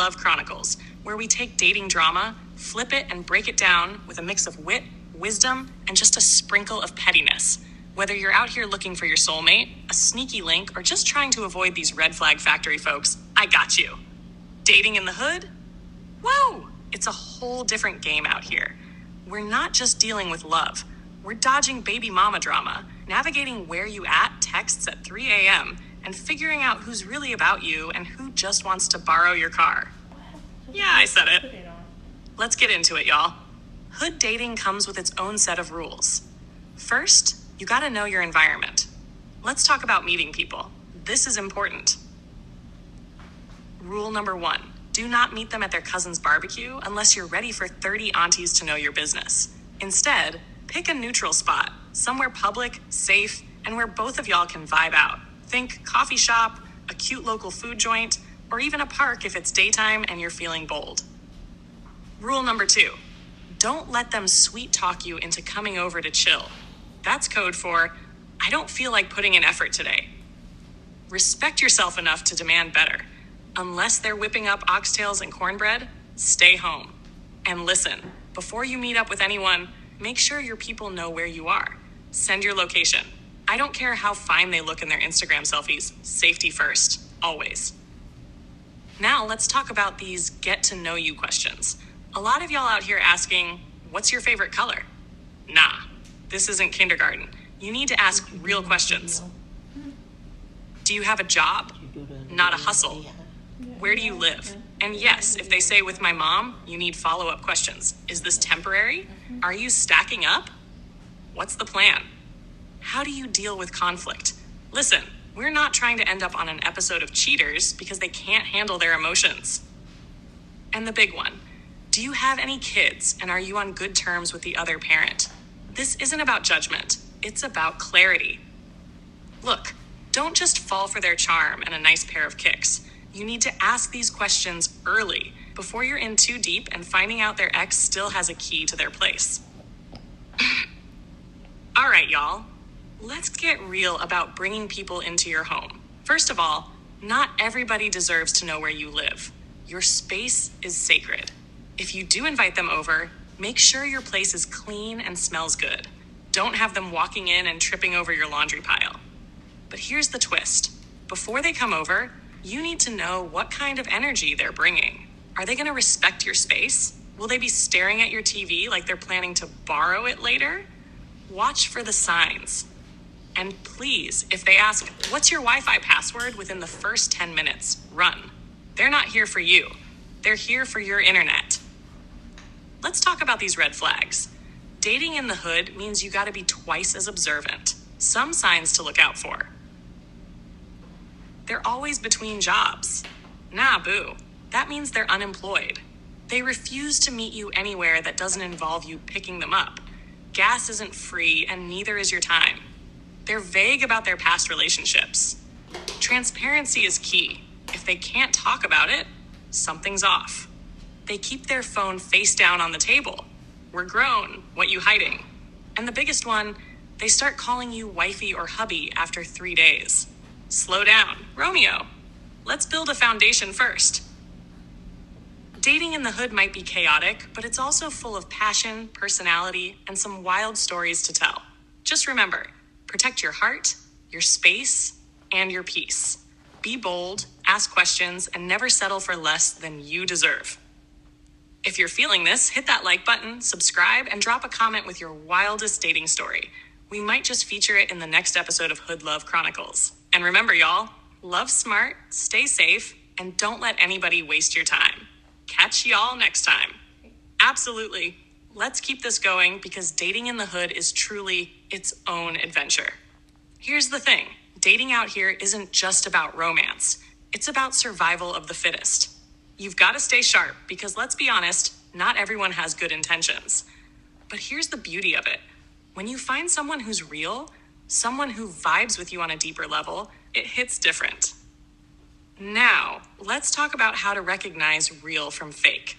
Love Chronicles, where we take dating drama, flip it, and break it down with a mix of wit, wisdom, and just a sprinkle of pettiness. Whether you're out here looking for your soulmate, a sneaky link, or just trying to avoid these red flag factory folks, I got you. Dating in the hood? Whoa! It's a whole different game out here. We're not just dealing with love. We're dodging baby mama drama, navigating where you at texts at 3 a.m., and figuring out who's really about you and who just wants to borrow your car. Yeah, I said it. Let's get into it, y'all. Hood dating comes with its own set of rules. First, you gotta know your environment. Let's talk about meeting people. This is important. Rule number 1, do not meet them at their cousin's barbecue unless you're ready for 30 aunties to know your business. Instead, pick a neutral spot, somewhere public, safe, and where both of y'all can vibe out. Think coffee shop, a cute local food joint, or even a park if it's daytime and you're feeling bold. Rule number 2, don't let them sweet talk you into coming over to chill. That's code for, I don't feel like putting in effort today. Respect yourself enough to demand better. Unless they're whipping up oxtails and cornbread, stay home. And listen, before you meet up with anyone, make sure your people know where you are. Send your location. I don't care how fine they look in their Instagram selfies. Safety first, always. Now let's talk about these get to know you questions. A lot of y'all out here asking, what's your favorite color? Nah, this isn't kindergarten. You need to ask real questions. Do you have a job? Not a hustle. Where do you live? And yes, if they say with my mom, you need follow-up questions. Is this temporary? Are you stacking up? What's the plan? How do you deal with conflict? Listen, we're not trying to end up on an episode of Cheaters because they can't handle their emotions. And the big one, do you have any kids and are you on good terms with the other parent? This isn't about judgment, it's about clarity. Look, don't just fall for their charm and a nice pair of kicks. You need to ask these questions early, before you're in too deep and finding out their ex still has a key to their place. All right, y'all. Let's get real about bringing people into your home. First of all, not everybody deserves to know where you live. Your space is sacred. If you do invite them over, make sure your place is clean and smells good. Don't have them walking in and tripping over your laundry pile. But here's the twist. Before they come over, you need to know what kind of energy they're bringing. Are they going to respect your space? Will they be staring at your TV like they're planning to borrow it later? Watch for the signs. And please, if they ask, what's your Wi-Fi password within the first 10 minutes, run. They're not here for you. They're here for your internet. Let's talk about these red flags. Dating in the hood means you gotta be twice as observant. Some signs to look out for. They're always between jobs. Nah, boo. That means they're unemployed. They refuse to meet you anywhere that doesn't involve you picking them up. Gas isn't free and neither is your time. They're vague about their past relationships. Transparency is key. If they can't talk about it, something's off. They keep their phone face down on the table. We're grown, what you hiding? And the biggest one, they start calling you wifey or hubby after 3 days. Slow down, Romeo. Let's build a foundation first. Dating in the hood might be chaotic, but it's also full of passion, personality, and some wild stories to tell. Just remember, protect your heart, your space, and your peace. Be bold, ask questions, and never settle for less than you deserve. If you're feeling this, hit that like button, subscribe, and drop a comment with your wildest dating story. We might just feature it in the next episode of Hood Love Chronicles. And remember, y'all, love smart, stay safe, and don't let anybody waste your time. Catch y'all next time. Absolutely. Let's keep this going because dating in the hood is truly its own adventure. Here's the thing. Dating out here isn't just about romance. It's about survival of the fittest. You've got to stay sharp because let's be honest, not everyone has good intentions. But here's the beauty of it. When you find someone who's real, someone who vibes with you on a deeper level, it hits different. Now, let's talk about how to recognize real from fake.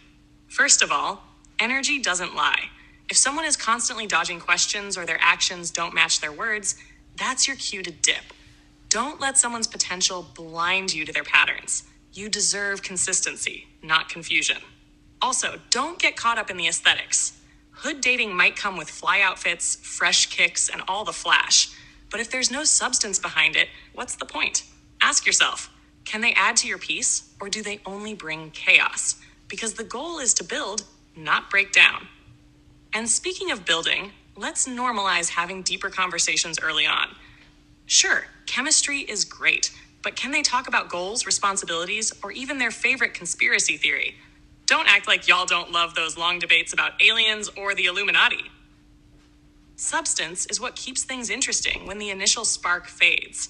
First of all, energy doesn't lie. If someone is constantly dodging questions or their actions don't match their words, that's your cue to dip. Don't let someone's potential blind you to their patterns. You deserve consistency, not confusion. Also, don't get caught up in the aesthetics. Hood dating might come with fly outfits, fresh kicks, and all the flash. But if there's no substance behind it, what's the point? Ask yourself, can they add to your peace, or do they only bring chaos? Because the goal is to build, not break down. And speaking of building, let's normalize having deeper conversations early on. Sure, chemistry is great, but can they talk about goals, responsibilities, or even their favorite conspiracy theory? Don't act like y'all don't love those long debates about aliens or the Illuminati. Substance is what keeps things interesting when the initial spark fades.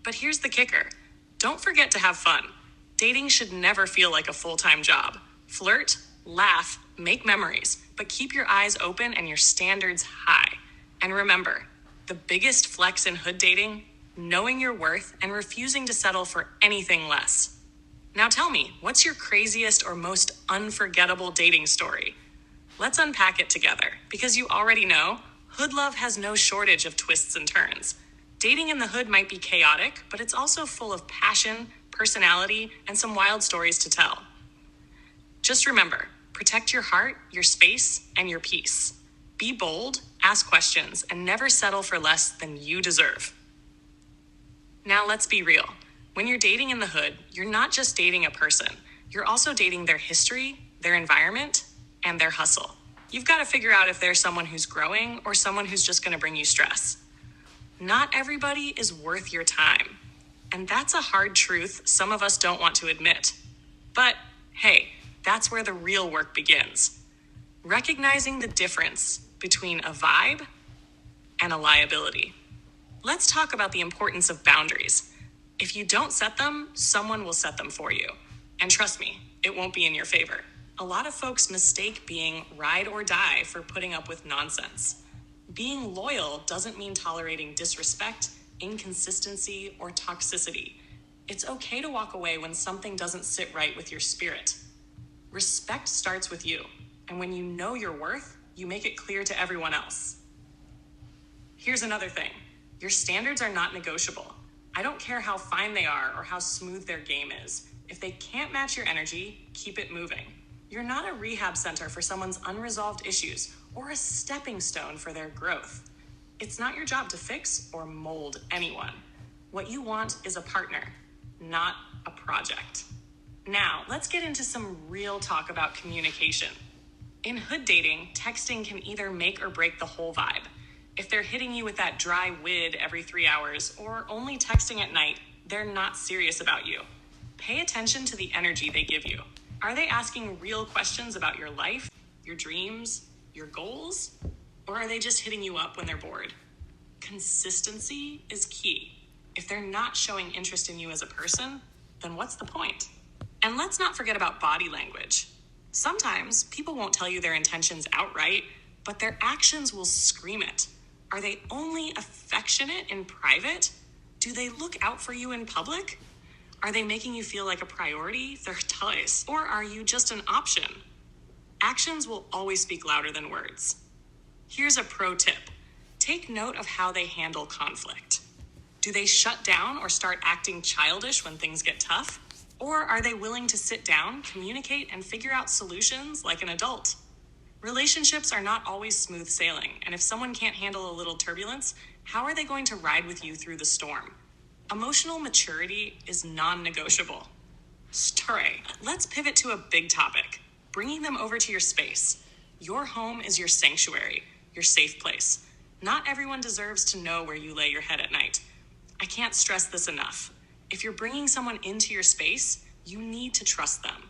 But here's the kicker. Don't forget to have fun. Dating should never feel like a full-time job. Flirt, laugh, make memories, but keep your eyes open and your standards high. And remember, the biggest flex in hood dating, knowing your worth and refusing to settle for anything less. Now tell me, what's your craziest or most unforgettable dating story? Let's unpack it together, because you already know, hood love has no shortage of twists and turns. Dating in the hood might be chaotic, but it's also full of passion, personality, and some wild stories to tell. Just remember, protect your heart, your space, and your peace. Be bold, ask questions, and never settle for less than you deserve. Now let's be real. When you're dating in the hood, you're not just dating a person. You're also dating their history, their environment, and their hustle. You've got to figure out if they're someone who's growing or someone who's just going to bring you stress. Not everybody is worth your time. And that's a hard truth some of us don't want to admit. But hey, that's where the real work begins. Recognizing the difference between a vibe and a liability. Let's talk about the importance of boundaries. If you don't set them, someone will set them for you. And trust me, it won't be in your favor. A lot of folks mistake being ride or die for putting up with nonsense. Being loyal doesn't mean tolerating disrespect, inconsistency, or toxicity. It's okay to walk away when something doesn't sit right with your spirit. Respect starts with you, and when you know your worth, you make it clear to everyone else. Here's another thing. Your standards are not negotiable. I don't care how fine they are or how smooth their game is. If they can't match your energy, keep it moving. You're not a rehab center for someone's unresolved issues or a stepping stone for their growth. It's not your job to fix or mold anyone. What you want is a partner, not a project. Now, let's get into some real talk about communication. In hood dating, texting can either make or break the whole vibe. If they're hitting you with that dry wid every 3 hours or only texting at night, they're not serious about you. Pay attention to the energy they give you. Are they asking real questions about your life, your dreams, your goals? Or are they just hitting you up when they're bored? Consistency is key. If they're not showing interest in you as a person, then what's the point? And let's not forget about body language. Sometimes people won't tell you their intentions outright, but their actions will scream it. Are they only affectionate in private? Do they look out for you in public? Are they making you feel like a priority? They're toys. Or are you just an option? Actions will always speak louder than words. Here's a pro tip. Take note of how they handle conflict. Do they shut down or start acting childish when things get tough? Or are they willing to sit down, communicate, and figure out solutions like an adult? Relationships are not always smooth sailing, and if someone can't handle a little turbulence, how are they going to ride with you through the storm? Emotional maturity is non-negotiable. Story. Let's pivot to a big topic, bringing them over to your space. Your home is your sanctuary, your safe place. Not everyone deserves to know where you lay your head at night. I can't stress this enough. If you're bringing someone into your space, you need to trust them.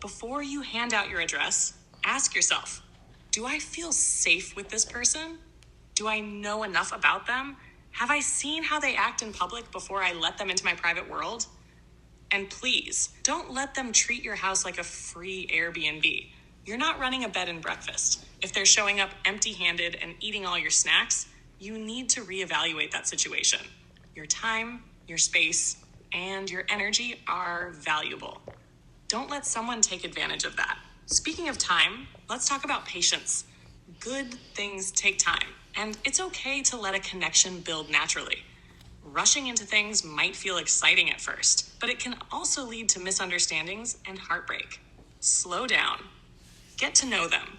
Before you hand out your address, ask yourself, do I feel safe with this person? Do I know enough about them? Have I seen how they act in public before I let them into my private world? And please, don't let them treat your house like a free Airbnb. You're not running a bed and breakfast. If they're showing up empty-handed and eating all your snacks, you need to reevaluate that situation. Your time, your space, and your energy are valuable. Don't let someone take advantage of that. Speaking of time, let's talk about patience. Good things take time, and it's okay to let a connection build naturally. Rushing into things might feel exciting at first, but it can also lead to misunderstandings and heartbreak. Slow down. Get to know them.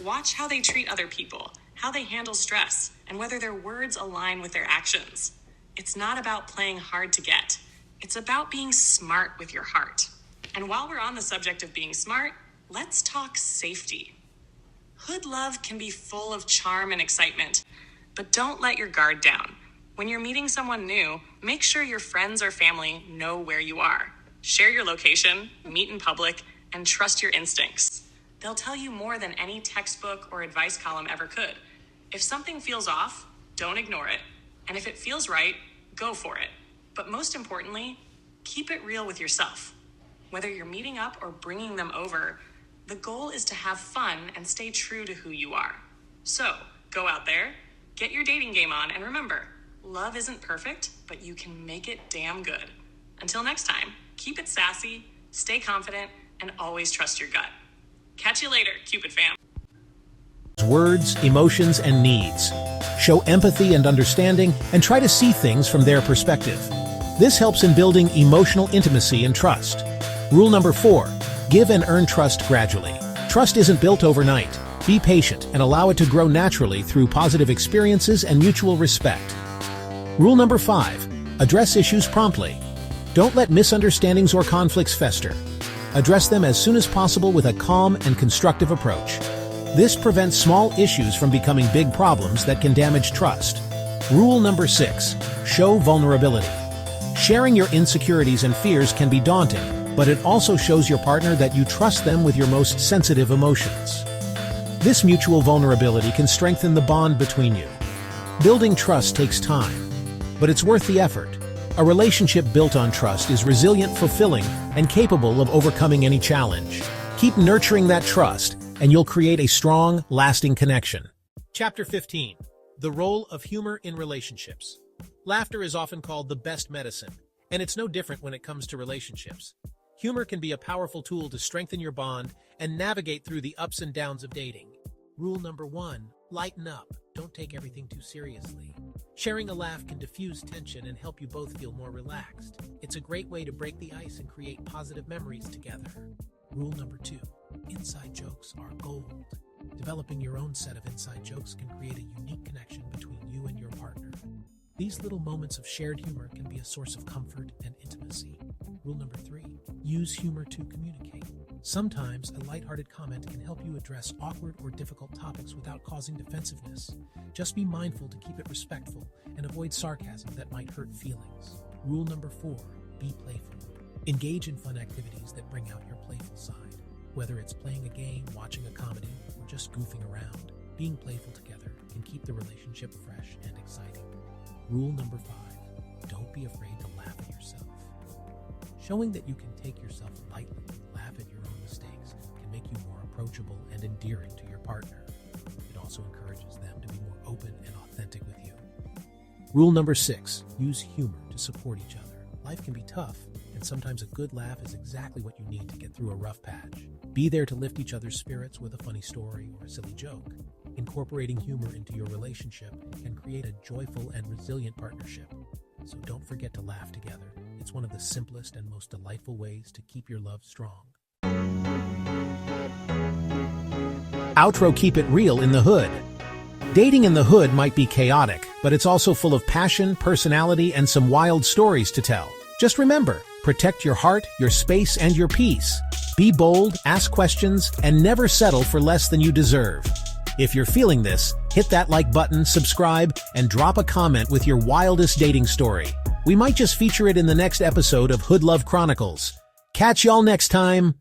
Watch how they treat other people, how they handle stress, and whether their words align with their actions. It's not about playing hard to get. It's about being smart with your heart. And while we're on the subject of being smart, let's talk safety. Hood love can be full of charm and excitement, but don't let your guard down. When you're meeting someone new, make sure your friends or family know where you are. Share your location, meet in public, and trust your instincts. They'll tell you more than any textbook or advice column ever could. If something feels off, don't ignore it. And if it feels right, go for it. But most importantly, keep it real with yourself. Whether you're meeting up or bringing them over, the goal is to have fun and stay true to who you are. So, go out there, get your dating game on, and remember, love isn't perfect, but you can make it damn good. Until next time, keep it sassy, stay confident, and always trust your gut. Catch you later, Cupid fam. Words, emotions, and needs. Show empathy and understanding, and try to see things from their perspective. This helps in building emotional intimacy and trust. Rule number 4, give and earn trust gradually. Trust isn't built overnight. Be patient and allow it to grow naturally through positive experiences and mutual respect. Rule number 5, address issues promptly. Don't let misunderstandings or conflicts fester. Address them as soon as possible with a calm and constructive approach. This prevents small issues from becoming big problems that can damage trust. Rule number 6, show vulnerability. Sharing your insecurities and fears can be daunting, but it also shows your partner that you trust them with your most sensitive emotions. This mutual vulnerability can strengthen the bond between you. Building trust takes time, but it's worth the effort. A relationship built on trust is resilient, fulfilling, and capable of overcoming any challenge. Keep nurturing that trust, and you'll create a strong, lasting connection. Chapter 15. The Role of Humor in Relationships. Laughter is often called the best medicine, and it's no different when it comes to relationships. Humor can be a powerful tool to strengthen your bond and navigate through the ups and downs of dating. Rule number 1, lighten up. Don't take everything too seriously. Sharing a laugh can diffuse tension and help you both feel more relaxed. It's a great way to break the ice and create positive memories together. Rule number 2, inside jokes are gold. Developing your own set of inside jokes can create a unique connection between you and your partner. These little moments of shared humor can be a source of comfort and intimacy. Rule number 3, use humor to communicate. Sometimes a lighthearted comment can help you address awkward or difficult topics without causing defensiveness. Just be mindful to keep it respectful and avoid sarcasm that might hurt feelings. Rule number 4, be playful. Engage in fun activities that bring out your playful side. Whether it's playing a game, watching a comedy, or just goofing around, being playful together can keep the relationship fresh and exciting. Rule number 5, don't be afraid to laugh at yourself. Showing that you can take yourself lightly and laugh at your own mistakes can make you more approachable and endearing to your partner. It also encourages them to be more open and authentic with you. Rule number 6, use humor to support each other. Life can be tough, and sometimes a good laugh is exactly what you need to get through a rough patch. Be there to lift each other's spirits with a funny story or a silly joke. Incorporating humor into your relationship can create a joyful and resilient partnership. So don't forget to laugh together. It's one of the simplest and most delightful ways to keep your love strong. Outro. Keep it real in the hood. Dating in the hood might be chaotic, but it's also full of passion, personality, and some wild stories to tell. Just remember, protect your heart, your space, and your peace. Be bold, ask questions, and never settle for less than you deserve. If you're feeling this, hit that like button, subscribe, and drop a comment with your wildest dating story. We might just feature it in the next episode of Hood Love Chronicles. Catch y'all next time!